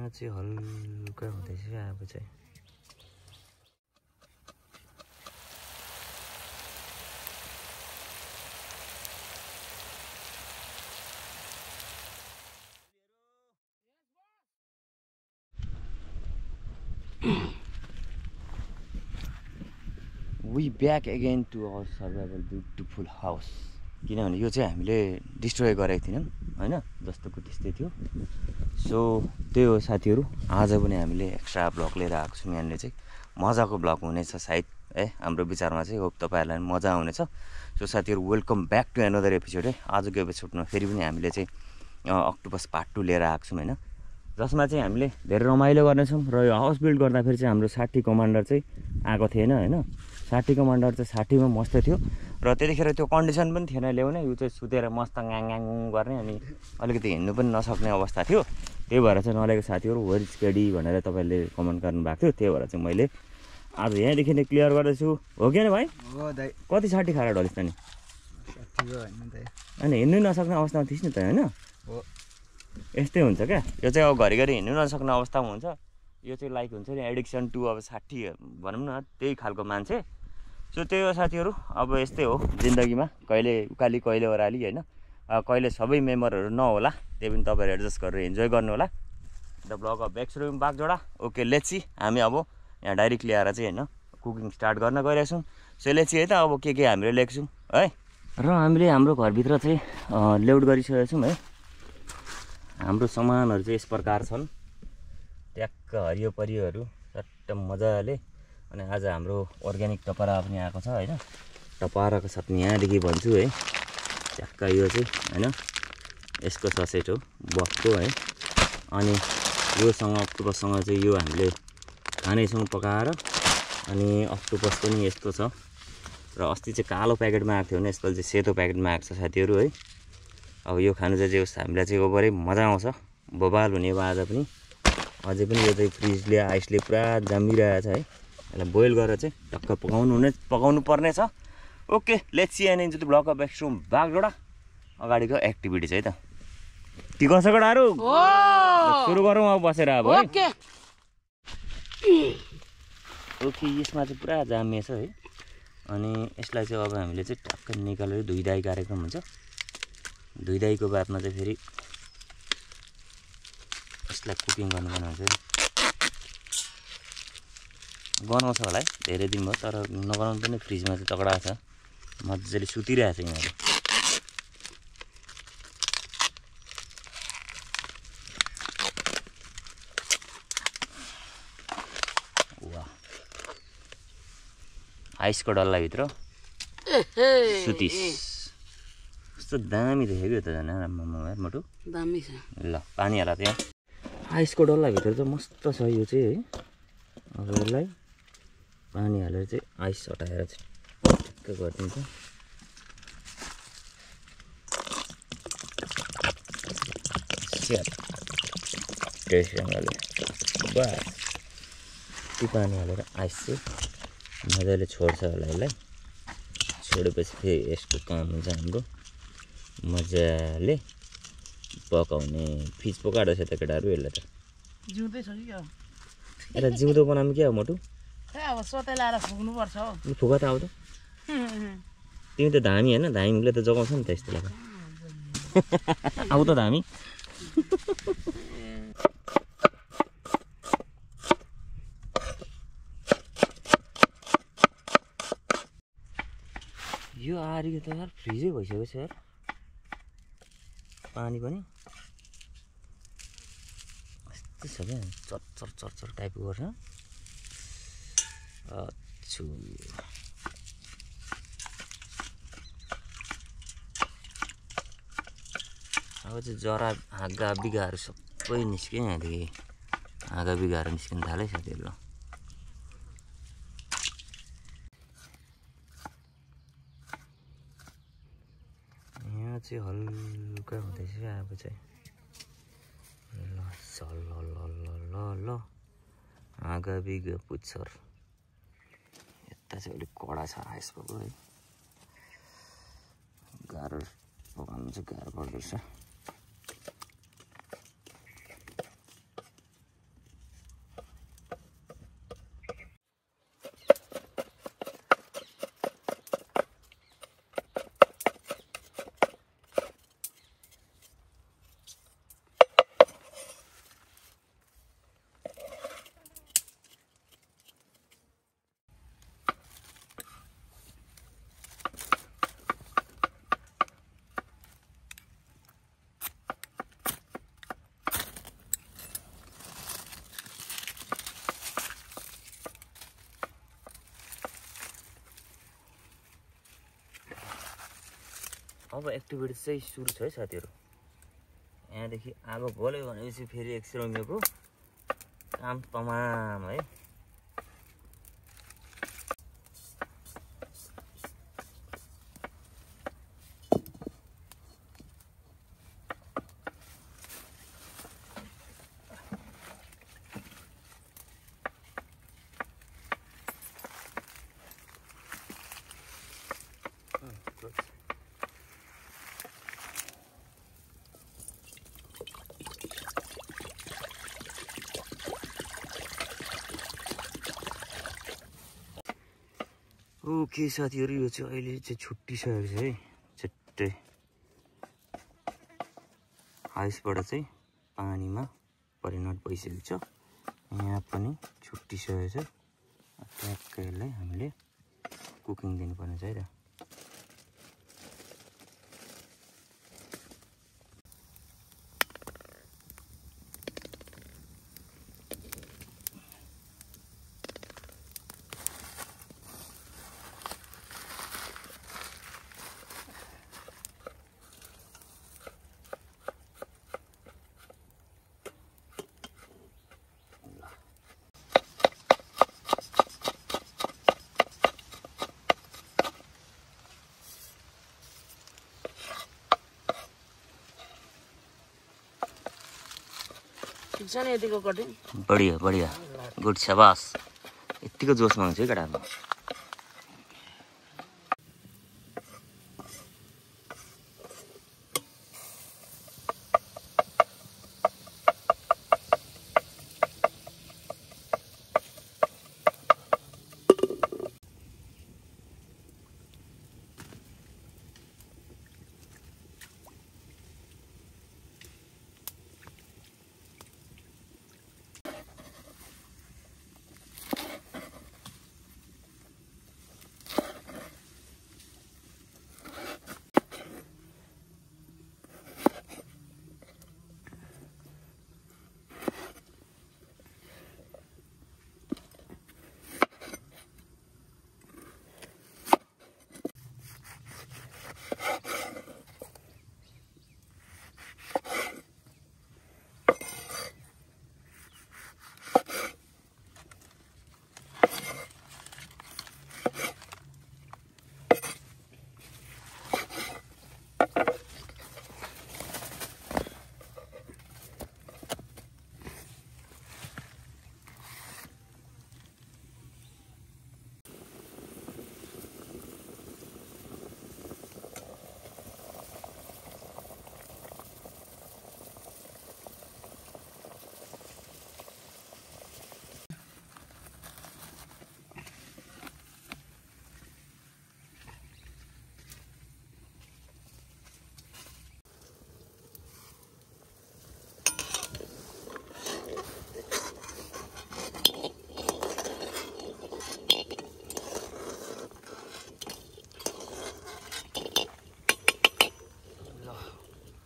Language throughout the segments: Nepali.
यहाँ चाहिँ हल्का हुँदैछ अब चाहिँ we back again to our survival beautiful house किनभने यो चाहिँ हामीले डिस्ट्रोय गरेको थिएनौँ होइन जस्तोको त्यस्तै थियो सो त्यही हो साथीहरू आज पनि हामीले एक्स्ट्रा ब्लग लिएर आएको छौँ यहाँनिर चाहिँ मजाको ब्लग हुनेछ सायद है हाम्रो विचारमा चाहिँ होप तपाईँहरूलाई पनि मजा आउनेछ सो साथीहरू welcome back to another episode है आजको एपिसोडमा फेरि पनि हामीले चाहिँ अक्टोपस पार्ट 2 लिएर आएको छौँ होइन जसमा चाहिँ हामीले धेरै रमाइलो गर्नेछौँ र यो हाउस बिल्ड गर्दाखेरि चाहिँ हाम्रो 60 कमान्डर चाहिँ आएको थिएन होइन 60 कमान्डर चाहिँ 60 मा मस्त थियो र त्यतिखेर त्यो कन्डिसन पनि थिएन ल्याउने यो चाहिँ सुतेर मस्त गाङ गर्ने अनि अलिकति हिँड्नु पनि नसक्ने अवस्था थियो त्यही भएर चाहिँ नलेको साथीहरू वेयर इज केडी भनेर तपाईँले कमेन्ट गर्नुभएको थियो त्यही भएर चाहिँ मैले आज यहाँदेखि नै क्लियर गर्दैछु हो कि भाइ हो दाइ कति 60 खाएर ढलिस् त नि 60 हो हैन दाइ अनि हिँड्नु नसक्ने अवस्थामा थिइस् नि त होइन हो यस्तै हुन्छ क्या यो चाहिँ अब घरिघरि हिँड्नु नसक्ने अवस्थामा हुन्छ यो चाहिँ लाइक हुन्छ नि एडिक्सन टु अब 60 भनौँ न त्यही खालको मान्छे सो त्यही हो साथीहरू अब यस्तै हो जिन्दगीमा कहिले उकाली कहिले ओह्राली होइन कहिले सबै मेम्बरहरू नहोला त्यही पनि तपाईँहरू एडजस्ट गरेर इन्जोय गर्नु होला द ब्लग अफ बेक्सरुम बागजोडा ओके लेट्स सी हामी अब यहाँ डाइरेक्ट ल्याएर चाहिँ होइन कुकिङ स्टार्ट गर्न गइरहेको छौँ सो लेट्स सी है त अब के हामीले ल्याएको छौँ है र हामीले हाम्रो घरभित्र चाहिँ लेआउट गरिसकेको छौँ है हाम्रो सामानहरू चाहिँ यस प्रकार छन् ट्याक्क हरियो परियोहरू चट्ट मजाले अनि आज हाम्रो अर्ग्यानिक टपरा पनि आएको छ होइन टपराको साथमा यहाँदेखि भन्छु है ट्याक्क यो चाहिँ होइन यसको ससेट हो बफको है अनि योसँग अक्टोपससँग चाहिँ यो हामीले खानेछौँ पकाएर अनि अक्टोपस पनि यस्तो छ र अस्ति चाहिँ कालो प्याकेटमा आएको थियो भने यसपालि चाहिँ सेतो प्याकेटमा आएको छ साथीहरू है अब यो खानु चाहिँ हामीलाई चाहिँ ओभरै मजा आउँछ बबाल हुने अब आज पनि अझै पनि यो चाहिँ फ्रिजले आइसले पुरा जामिरहेको छ है यसलाई बोइल गरेर चाहिँ टक्क पकाउनु पर्ने छ okay let's see and enjoy the blog of बेक्सरुम बागडोडा अगाडिको एक्टिभिटिज है त ठिक छ केटाहरू सुरु गरौँ अब बसेर अब है ओके यसमा चाहिँ पुरा जामिएछ है अनि यसलाई चाहिँ अब हामीले चाहिँ टक्क निकालेर धुइधाई कार्यक्रम हुन्छ धुइधाईको बादमा चाहिँ फेरि यसलाई कुकिङ गर्नुपर्ने हुन्छ गनाउँछ होला है धेरै दिन भयो तर नगनाउनु पनि फ्रिजमा चाहिँ तगडा छ मजाले सुतिरहेको छ यिनीहरू वाह आइसको डल्लाभित्र सुतिस कस्तो दामी देखेको यो त झन् मोटु दामी छ ल पानी हाल त्यहाँ आइसको डल्लाभित्र चाहिँ मस्त छ यो चाहिँ है अब यसलाई पानी हालेर चाहिँ आइस हटाएर चाहिँ ठिक्क गरिदिन्छ टेस्टसँगले बस त्यो पानी हालेर आइस चाहिँ मजाले छोड्छ होला यसलाई छोडेपछि फेरि यसको काम हुन्छ हाम्रो मजाले पकाउने फिस पकाएको छ त केटाहरू यसलाई त जिउँदै छ कि क्या यसलाई जिउँदो बनाउनु के हो मोटु अब सोते लाएर फुक्नुपर्छ हौ फुका त आउँछ तिमी त धामी होइन धामीले त जगाउँछ नि त यस्तो लाग्छ आऊ त धामी यो आरियो त यार फ्रिजै भइसक्यो छ यार पानी पनि यस्तो छ क्या चरचर चरचर टाइपको गर्छ अछु अब चाहिँ जरा हाँगा बिगाहरू सबै निस्क्यो यहाँदेखि हाँगा बिगाहरू निस्किन थाल्यो साथीहरू ल यहाँ चाहिँ हल्का हुँदैछ अब चाहिँ ल हाँगा बिगा पुच्छर यता चाहिँ अलिक कडा छ आइसको है गाह्रो पकाउनु चाहिँ गाह्रो पर्दो रहेछ अब एक्टिभिटी चाहिँ सुरु छ है साथीहरू। यहाँदेखि आगो बल्यो भनेपछि फेरि एक्सरोमियोको काम तमाम है। ओके साथीहरू, यो चाहिँ अहिले चाहिँ छुट्टिसकेको छ है। छिट्टै आइसबाट चाहिँ पानीमा परिणत भइसकेको छ। यहाँ पनि छुट्टिसकेको छ। ट्याक्कै यसलाई हामीले कुकिङ दिनुपर्ने छ है त। ठिक छ नि यतिको कटिङ? बढिया बढिया, गुड, शाबास। यतिको जोसमा हुन्छ है केटाहरू।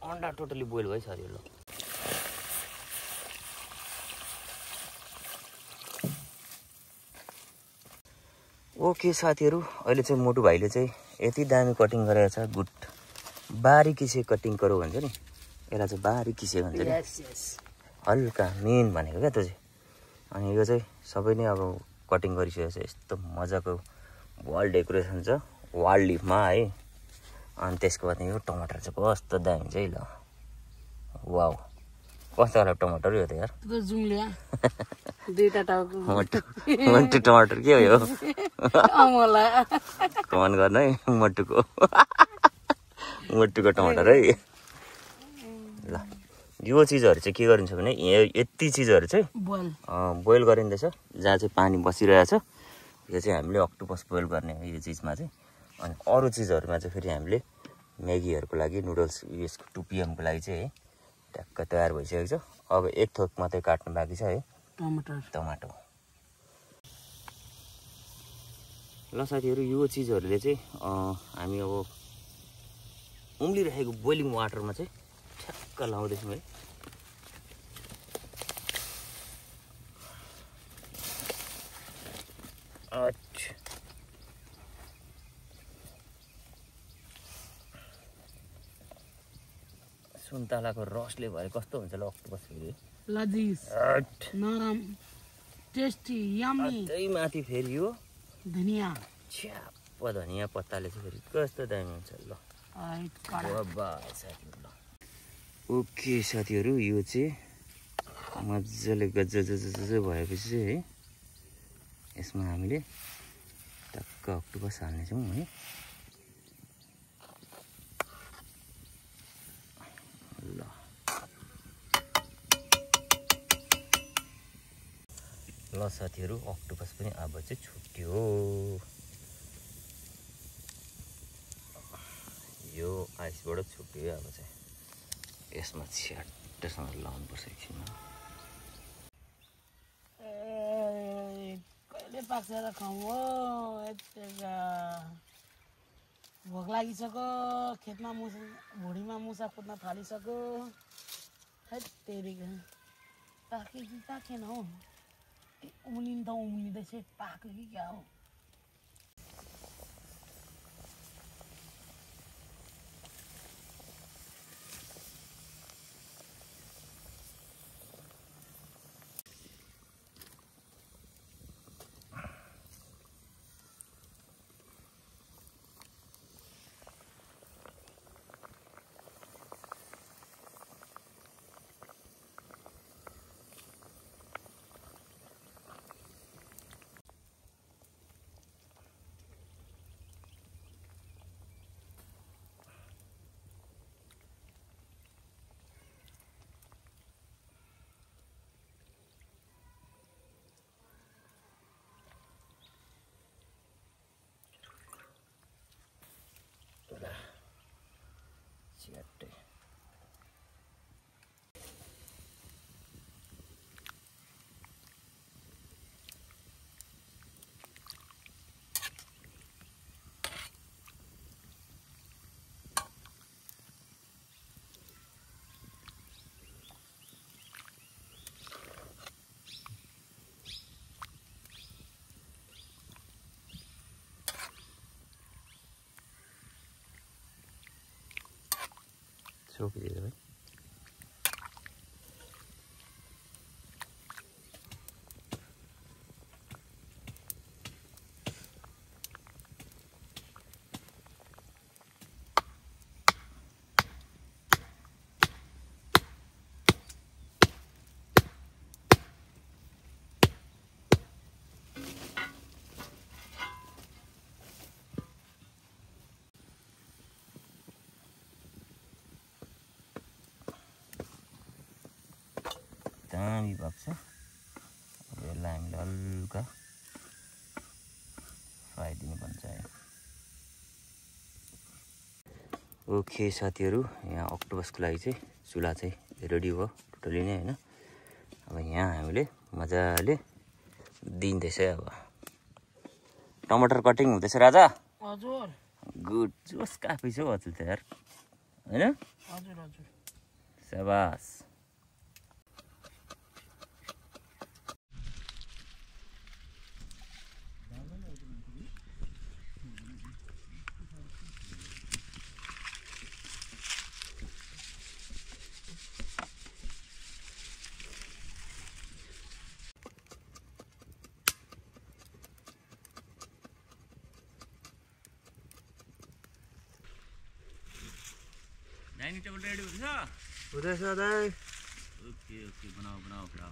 अन्डा टोटली बोइल भइसक्यो। ल ओके साथीहरू, अहिले चाहिँ मोटु भाइले चाहिँ यति दामी कटिङ गरेको छ। गुड, बारीकी से कटिङ गरौँ भन्छ नि, यसलाई चाहिँ बारीकी से भन्छ नि। हल्का मेन भनेको क्या त्यो चाहिँ। अनि यो चाहिँ सबै नै अब कटिङ गरिसकेको छ। यस्तो मजाको वाल डेकोरेसन छ वाल लिफमा है। अनि त्यसको बाद यो टमाटर चाहिँ कस्तो दामी छ है। ल वाउ, कस्तो खालको टमाटर हो त यार। जुम्लिया दुईटा टाउको मट्टु टमाटर के हो यो? कमान गर्नु है मट्टुको मट्टुको टमाटर है। ल यो चिजहरू चाहिँ के गरिन्छ भने यति चिजहरू चाहिँ बोइल गरिँदैछ। जहाँ चाहिँ पानी बसिरहेको छ यो चाहिँ हामीले अक्टोपस बोइल गर्ने हो यो चिजमा चाहिँ। अनि अरू चिजहरूमा चाहिँ फेरि हामीले म्यागीहरूको लागि नुडल्स यसको 2 PM को लागि चाहिँ है ट्याक्क तयार भइसकेको छ। अब एक थोक मात्रै काट्नु बाँकी छ है, टमाटो। ल साथीहरू, यो चिजहरूले चाहिँ हामी अब उम्लिरहेको बोइलिङ वाटरमा चाहिँ ठ्याक्क लाउँदैछौँ है। मसालाको रसले भए कस्तो हुन्छ ल अक्टोपस फेरि लजिज नरम टेस्टी यम्मी त्यही माथि फेरि यो धनिया छ्याप धनिया पत्ताले चाहिँ फेरि कस्तो दामी हुन्छ ल साथीहरू ल ओके साथीहरू यो चाहिँ मजाले गज भएपछि चाहिँ है यसमा हामीले टक्क अक्टोपस हाल्नेछौँ है ल साथीहरू अक्टोपस पनि अब चाहिँ छुट्यो यो आइसबाट छुट्यो अब चाहिँ यसमा छ्याट्टसँग लाउनुपर्छ एकछिनमा कहिले पाक्छ खाउँ हो भोक लागिसक्यो खेतमा मुसा भुँडीमा मुसा कुद्न थालिसक्यो हेत्तेरिका पाक्यो कि पाकेन हौ उम्लिन त उम्लिँदैछ पाक्यो कि क्या हो च्याट्टै सोपिदियो भाइ दामी भएको छ अब यसलाई हामीले हल्का फ्राई दिनुपर्छ है ओके साथीहरू यहाँ अक्टोपसको लागि चाहिँ चुल्हा चाहिँ रेडी भयो टोटली नै होइन अब यहाँ हामीले मजाले दिँदैछ अब टमाटर कटिङ हुँदैछ राजा हजुर गुड जोस काफी छ हौ अचेल त यार होइन हजुर हजुर शाबास डाइनिङ टेबल रेडी हुन्छ हुँदैछ दाइ ओके ओके बनाओ बनाओ बनाओ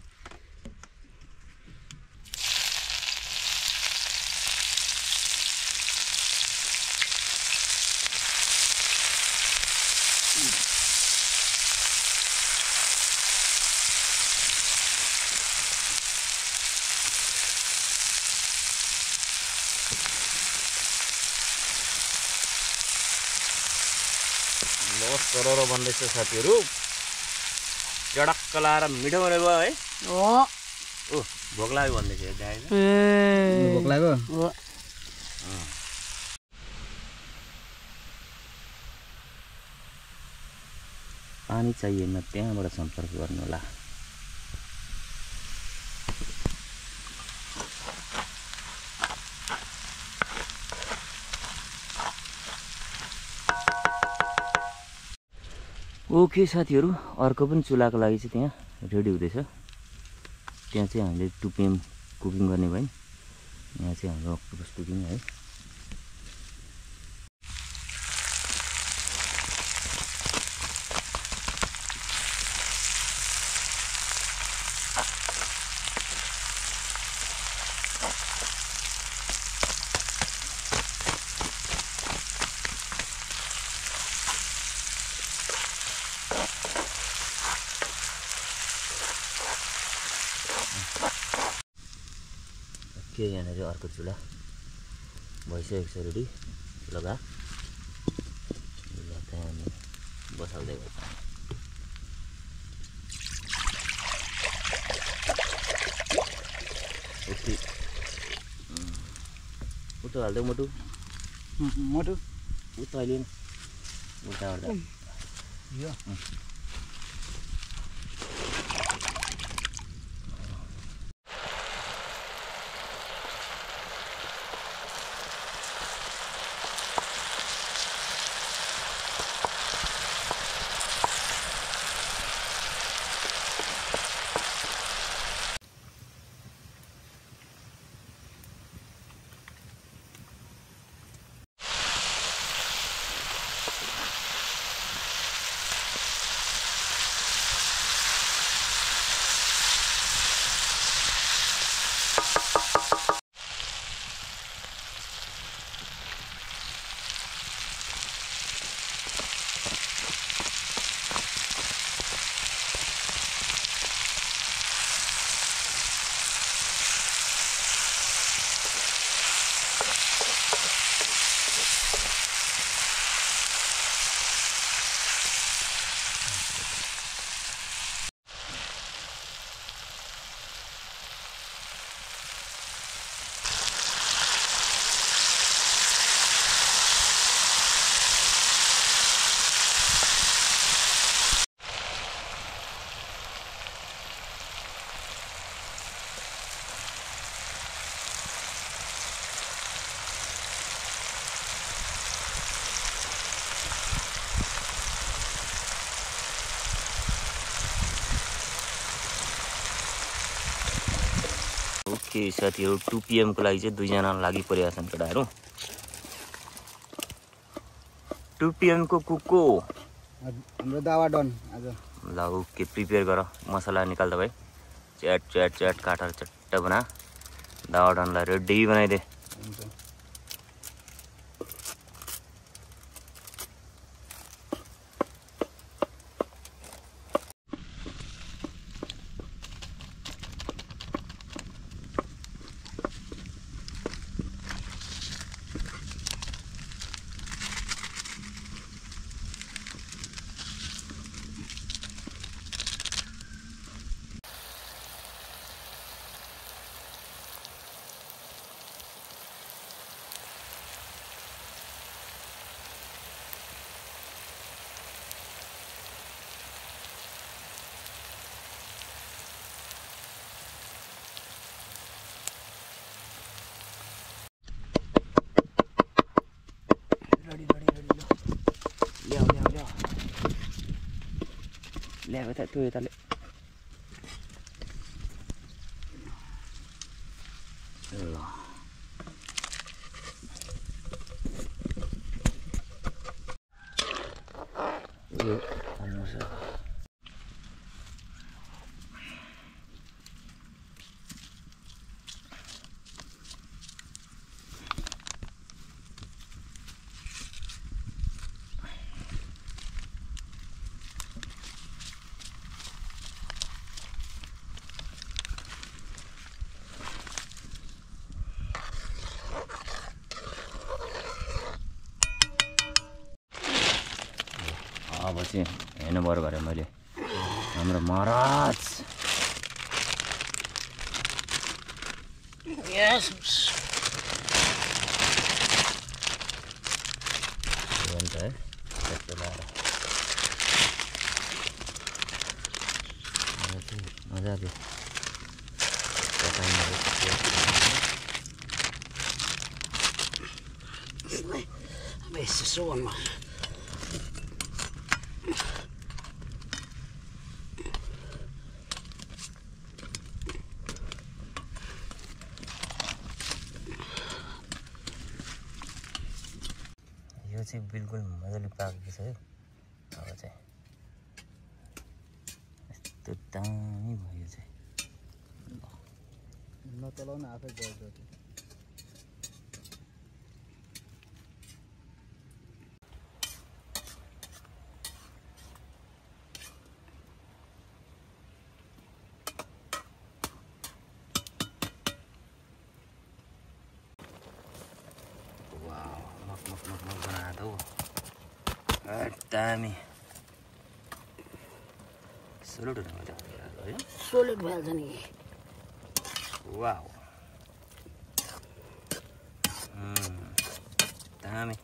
लस सरर बन्दैछ साथीहरू चडक्क लाएर मिठो बने भयो है हो ओ भोक लाग्यो भन्दैछ गाई भोक लाग्यो हो पानी चाहिएन त्यहाँबाट सम्पर्क गर्नु होला ओके साथीहरू, अर्को पनि चुलाको लागि चाहिँ त्यहाँ रेडी हुँदैछ। त्यहाँ चाहिँ हामीले 2 PM कुकिङ गर्ने भयो। यहाँ चाहिँ हाम्रो अक्टोपस कुकिङ है। के यहाँनिर अर्को चुला भइसकेको छ रेडी। लगा त्यहाँ हामी बसाल्दै गयो। ओके उतो हाल्दै मोटु मोटु उता अहिले उता यो ओके साथीहरू, 2 PM को लागि चाहिँ 2 जना लागि परेका छन् केटाहरू। 2 PM को कुको हाम्रो दावा डन आज। ल ओके, प्रिपेयर गर, मसला निकाल्दा भाइ। च्याट च्याट च्याट काटेर चट्ट बना। दावा डनलाई रेडी बनाइदे। ल्याएको त त्यो यताले ल यो हाल्नुपर्छ। अब चाहिँ हेर्नु पर्यो भने मैले हाम्रो महाराज हुन्छ है त्यस्तो लगाएर मजाले यसो भन्नु चाहिँ बिल्कुल मजाले पाकेको छ है। अब चाहिँ यस्तो दामी भयो चाहिँ। नचलाउन आफै बल्छ त्यो। दामी सोलुट हुने भयो है। सोलिड भइहाल्छ नि। वाउ दामी।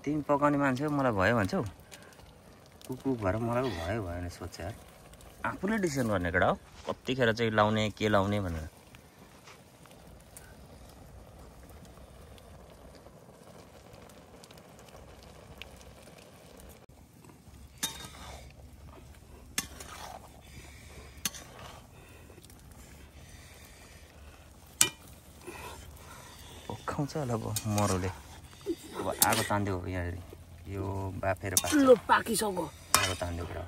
तिमी पकाउने मान्छे हो, मलाई भयो भन्छौ? कुक भएर मलाई भयो भएन सोच यार। आफूले डिसिसन गर्ने केटा हो कतिखेर चाहिँ लाउने के लाउने भनेर। पकाउँछ होला अब मरौले। अब आगो तान्दियो यहाँ यो बाफेर ठुलो पाकिसक्यो। आगो तान्दियो कुरा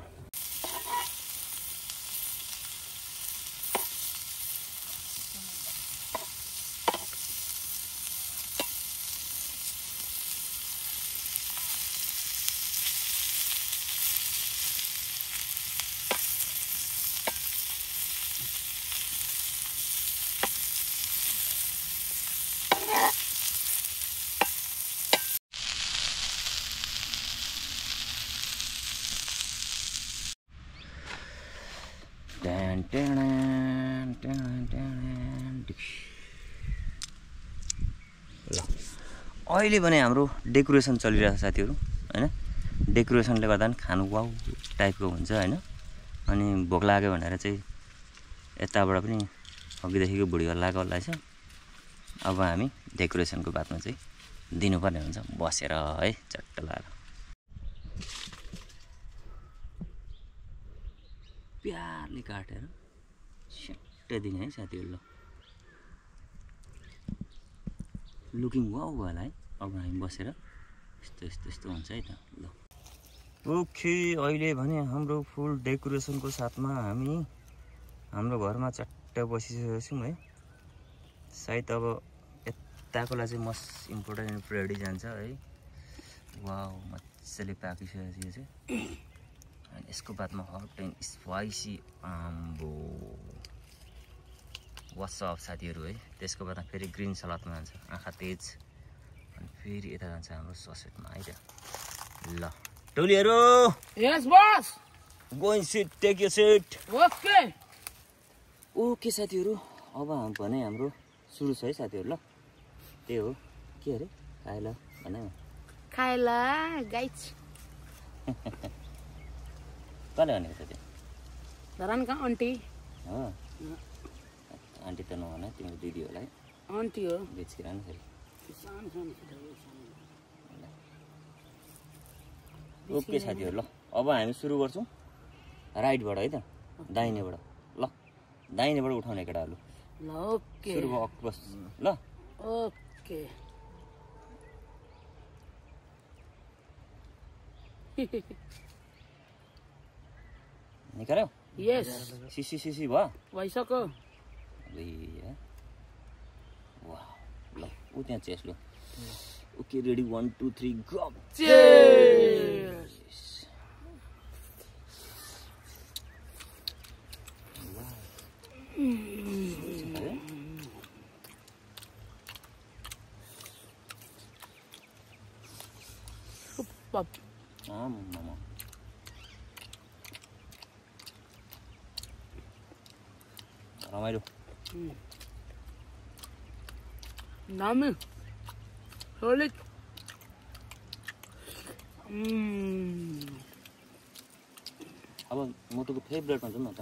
ल अहिले भने हाम्रो डेकोरेसन चलिरहेको छ साथीहरू हैन। डेकोरेसनले गर्दा पनि खानु वाउ टाइपको हुन्छ हैन। अनि भोक लाग्यो भनेर चाहिँ यताबाट पनि अघिदेखिको बुढी हल्लाको हल्ला छ। अब हामी डेकोरेसनको बादमा चाहिँ दिनुपर्ने हुन्छ बसेर है चट्ट लाएर। प्यारले काटेर स्याट्टै दिने है साथीहरू। ल लुकिङ वाउ भयो होला है। अब हामी बसेर यस्तो हुन्छ है त। ल ओके अहिले भने हाम्रो फुल डेकोरेसनको साथमा हामी हाम्रो घरमा चट्ट बसिसकेको छौँ है। सायद अब यताकोलाई चाहिँ मोस्ट इम्पोर्टेन्ट रेडी जान्छ है। वाउ मजाले पाकिसकेको छ चाहिँ। अनि यसको बादमा हट एन्ड स्पाइसी आम्बो वाट्सअप साथीहरू है। त्यसको बादमा फेरि ग्रिन सलादमा जान्छ आँखा तेज। अनि फेरि यता जान्छ हाम्रो ससेटमा है त। ल टोलीहरू यस bus going seat take your seat. Okay okay साथीहरू अब भने हाम्रो सुरु छ है साथीहरू। ल त्यही हो के अरे खाएला भन खाएला गाइस। कसले भनेको छ त्यो? धरानका आन्टी हो आन्टी त नभन तिम्रो दिदी होला है। आन्टी हो बेचकिरा नि फेरि। ओके साथीहरू ल अब हामी सुरु गर्छौँ राइटबाट है त। दाहिनेबाट ल दाहिनेबाट उठाउने केटाहरू। ल ओके सुरु भयो अक्टोबस। ल ओके निकाल्यो यस सिसी भयो भइसक्यो। वाह ल ऊ त्यहाँ चेस ल। Okay ready 1 2 3 go. चीयर्स मामा रमाइलो दामी solid अब मोटोको फेभरेटमा जाउँ न त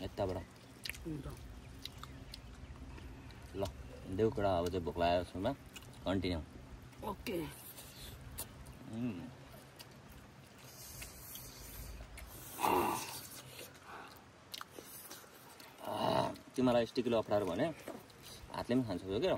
यताबाट ल देउकडा अब चाहिँ भोक लागेको छुमा कन्टिन्यू ओके तिमीलाई स्टिकले अप्ठ्यारो भने हातले पनि खान्छ क्या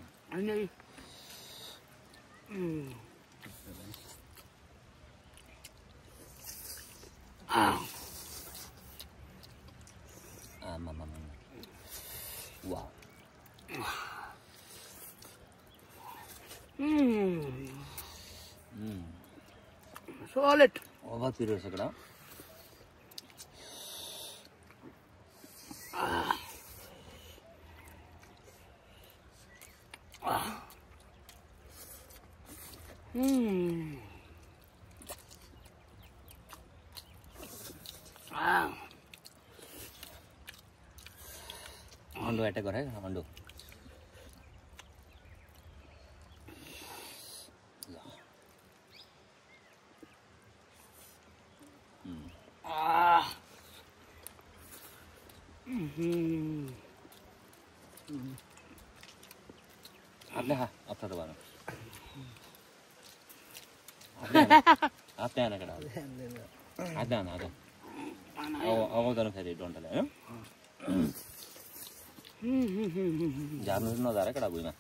वाह solid ओभर पिरो छ कडा अंडो अटैक गरे अंडो आपने हाँ अब तो दोबारा आपने आना करा आधा आना आधा आओ दोनों फिर डोंट ले जाने से ना जा रहा कड़ा बुई में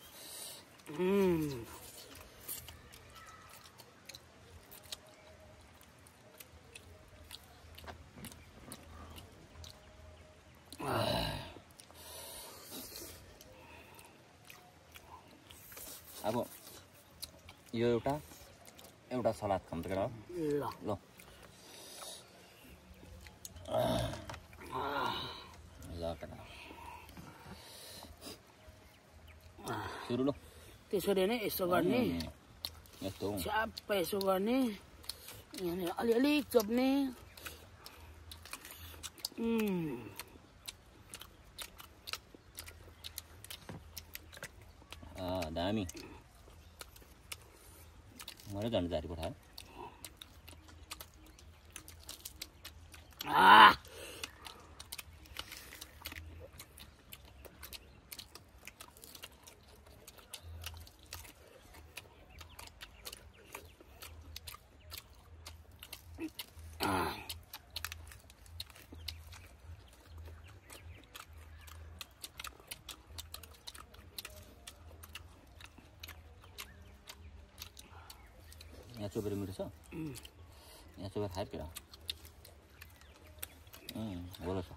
अब यो एउटा सलाद खाम त केटा ल ल केटा सुरु ल त्यसरी नै यसो गर्ने यस्तो छ्याप्प यसो गर्ने यहाँ अलिअलि चोप्ने दामी मैले झन् जारी पठायो यहाँ चोपेर मिठो छ यहाँ चोपेर खायो केरा बोलो छ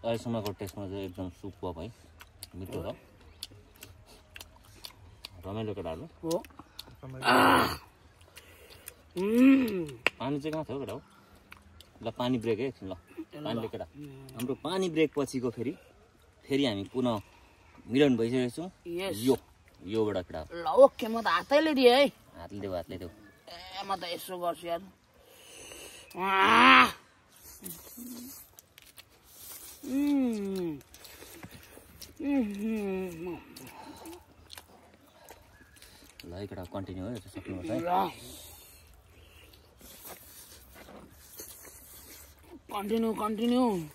अहिलेसम्मको टेस्टमा चाहिँ एकदम सुपर है मिठो छ रमाइलो केटाहरू हो पानी चाहिँ कहाँ छ केटा हो ल पानी ब्रेक है एकछिन ल पानीले केटा हाम्रो पानी ब्रेक पछिको फेरि हामी पुनः मिलन भइसकेको छौँ योबाट केटा ल ओके म त हातैले दिएँ है हातले देऊ ए म त यसो गर्छु यार ल है केटा कन्टिन्यू है सक्नुपर्छ है Continue.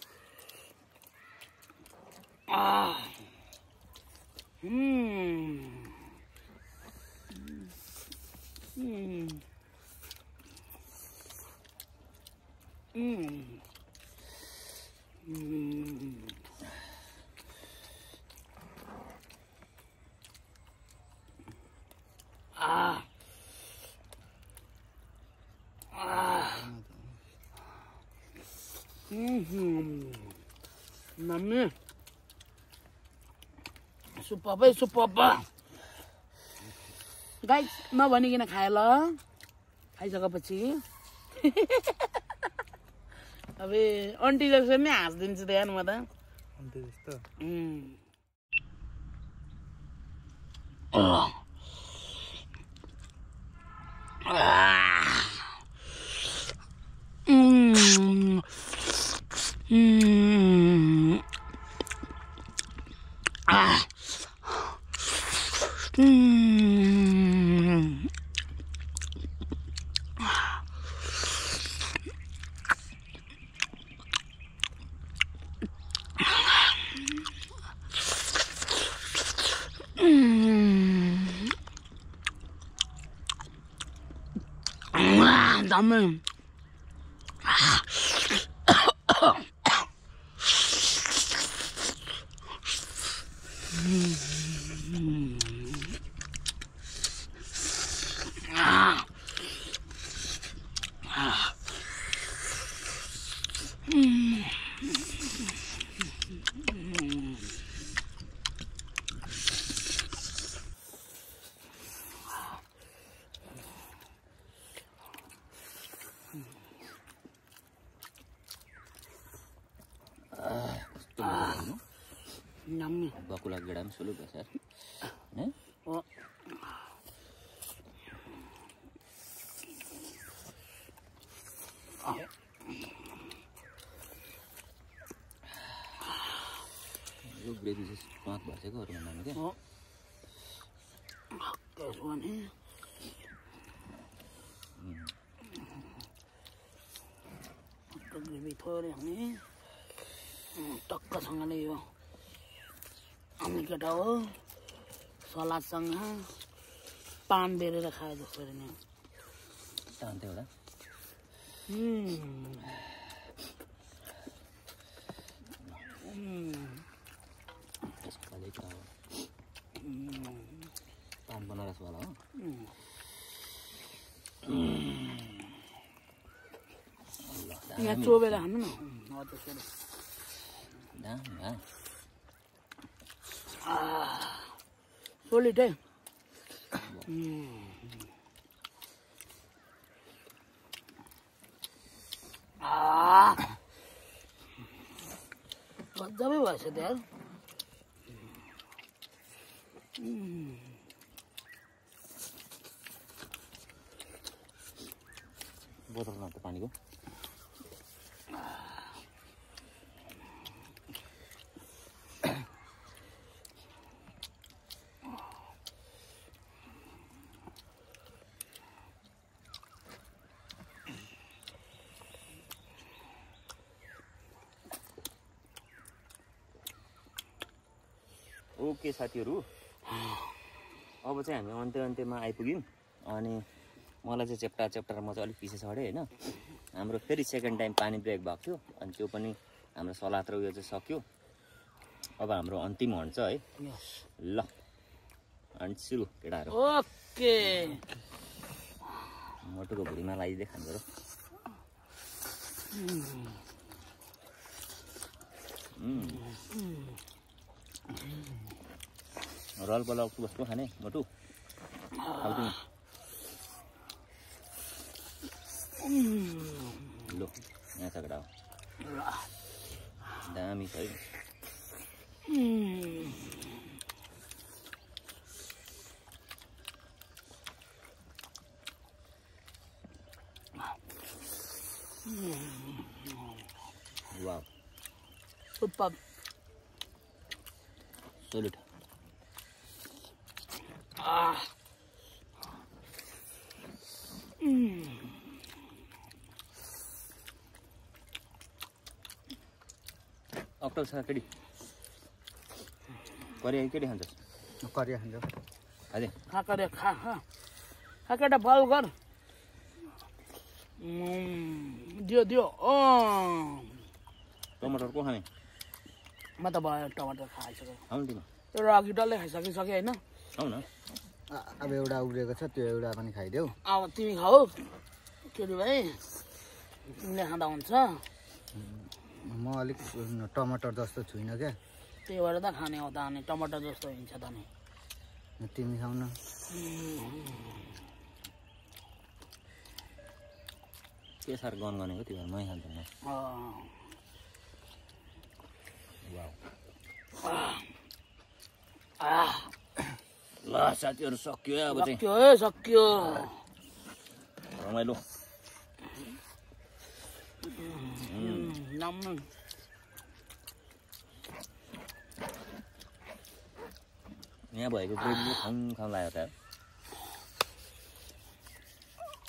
Mami सुपर गाइस नभनिकन खाए ल खाइसकेपछि अबे आन्टी जस्तो नि हाँस्दिन्छु त यार म त आन्टी जस्तो 다음에 Yummy. Bakula gedam sulu besar. Ne? Oh. Yo gravy just mat bhaseको हरु भन्नु के? Oh. This one here. Gravy थोरै हाल्ने टक्कसँगले यो अमिकेटा हो सलादसँग पान बेरेर खाए जस्तो नि तान्थे होला यसपालि त पान बनारस वाला हो यहाँ चोबेर हाल्नु न हो त्यसरी solid है गजबै भएछ त यार बोतलमा त पानीको ओके साथीहरु अब चाहिँ हामी अन्त्यमा आइपुग्यौं अनि मलाई चाहिँ चेप्टारमा चाहिँ अलिक पिसे छडे हैन हाम्रो फेरि सेकेन्ड टाइम पानी ब्रेक भएको थियो अनि त्यो पनि हाम्रो सलाद र उयो चाहिँ सक्यो अब हाम्रो अन्तिम हन्छ है ल अनि सुरु केटाहरु ओके मटुको भुडीमा लगाइदिँदै खानु र रोल बल बस्नु खाने मोटु लो यहाँ छ केटा दामी छ है वाव सुपर सोलिड अक्टल छ केटी करिया केटी खान्छस् करिया खान्छ अझै खा करे खा खा केटा बल गर दियो दियो टमाटर को खाने म त भयो टमाटर खाइसकेँ आउनु तिमी एउटा अघि डल्लै खाइसकिसकेँ होइन आउ न अब एउटा उब्रेको छ त्यो एउटा पनि खाइदेऊ अब तिमी खाऊ केटी भाइ तिमीले खाँदा हुन्छ म अलिक टमाटर जस्तो छुइनँ क्या त्यही भएर त खाने हो त अनि टमाटर जस्तो हुन्छ त नि तिमी खाऊ न के सार गन गनेको त्यो भएर मै खान्छु म वाउ ल साथीहरू सक्यो है अब चाहिँ सक्यो है सक्यो रमाइलो यहाँ भएको ग्रेभीले खाउँ लाग्यो त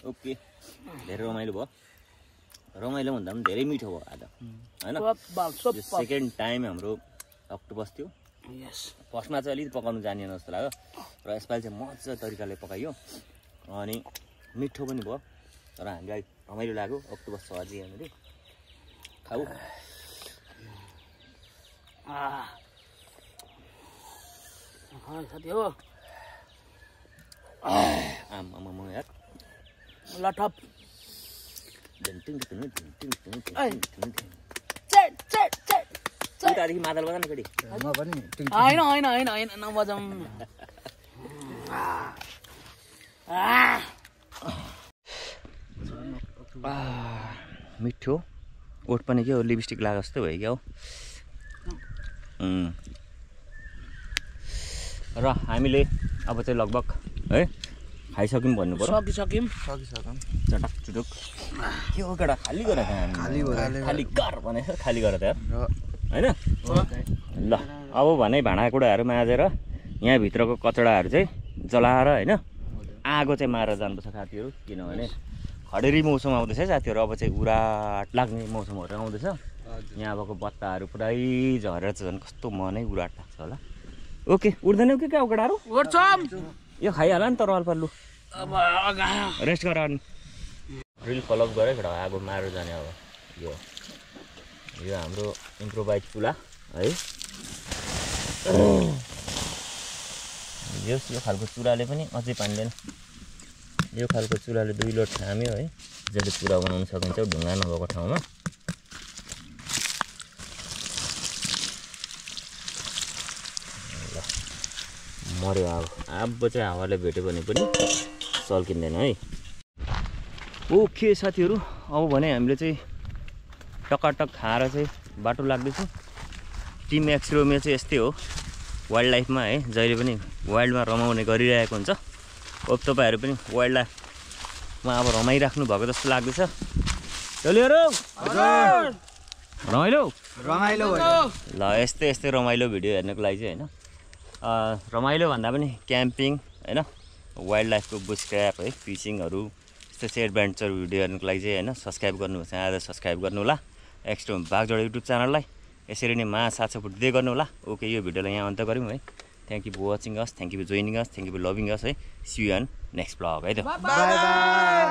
ओके धेरै रमाइलो भयो रमाइलो भन्दा पनि धेरै मिठो भयो आज होइन सेकेन्ड टाइम हाम्रो अक्टोपस थियो फर्स्टमा चाहिँ अलिकति पकाउनु जानिएन जस्तो लाग्यो र यसपालि चाहिँ मजा तरिकाले पकाइयो अनि मिठो पनि भयो र हामीलाई रमाइलो लाग्यो अक्टोपस छ अझै यहाँनिर खाऊ साथी हो आमा यार लटप उतादेखि मादल बजा न केटी म पनि होइन नबजाउँ मिठो ओठ पनि के हो लिपस्टिक लागेको जस्तो भयो क्या हो र हामीले अब चाहिँ लगभग है खाइसक्यौँ भन्नु पर्यो सकिसक्यौँ चटक चुटुक के हो केटा खाली गर खाली कर भने खाली गर त यार होइन ल अब भने भाँडाकुँडाहरू माझेर यहाँभित्रको कचडाहरू चाहिँ जलाएर होइन आगो चाहिँ मारेर जानुपर्छ साथीहरू किनभने खडेरी मौसम आउँदैछ साथीहरू अब चाहिँ उराट लाग्ने मौसमहरू आउँदैछ यहाँ अबको बत्ताहरू पुरै झरेर चाहिँ झन् कस्तो मनै उराट लाग्छ होला ओके उठ्दैनौ के क्या केटाहरू यो खाइहाल नि तर अल्प लु रेस्ट गर अनि रिल फलोअप गरे केटा आगो मारेर जाने अब यो हाम्रो इम्प्रोभाइज चुला है यो खालको चुलाले पनि अझै पाइँदैन यो खालको चुलाले 2 लोड थाम्यो है जसले पुरा बनाउन सकिन्छ ढुङ्गा नभएको ठाउँमा मर्यो अब चाहिँ हावाले भेट्यो भने पनि सल्किँदैन है ओके साथीहरू अब भने हामीले चाहिँ टकाटक खाएर चाहिँ बाटो लाग्दैछ टिम एक्सरोमिया चाहिँ यस्तै हो वाइल्ड लाइफमा है जहिले पनि वाइल्डमा रमाउने गरिरहेको हुन्छ अब तपाईँहरू पनि वाइल्ड लाइफमा अब रमाइराख्नु भएको जस्तो लाग्दैछ चलिहरू रमाइलो ल यस्तै रमाइलो भिडियो हेर्नको लागि चाहिँ होइन रमाइलो भन्दा पनि क्याम्पिङ होइन वाइल्ड लाइफको बुसक्राप है फिसिङहरू यस्तो चाहिँ एडभेन्चर भिडियो हेर्नुको लागि चाहिँ होइन सब्सक्राइब गर्नुहोस् आज सब्सक्राइब गर्नु होला एक्स्ट्रा बागजोडा युट्युब च्यानललाई यसरी नै साथ सपोर्ट दिँदै गर्नु होला ओके यो भिडियोलाई यहाँ अन्त गऱ्यौँ है thank you for watching us thank you for joining us thank you for loving us है see you on next blog है त बाई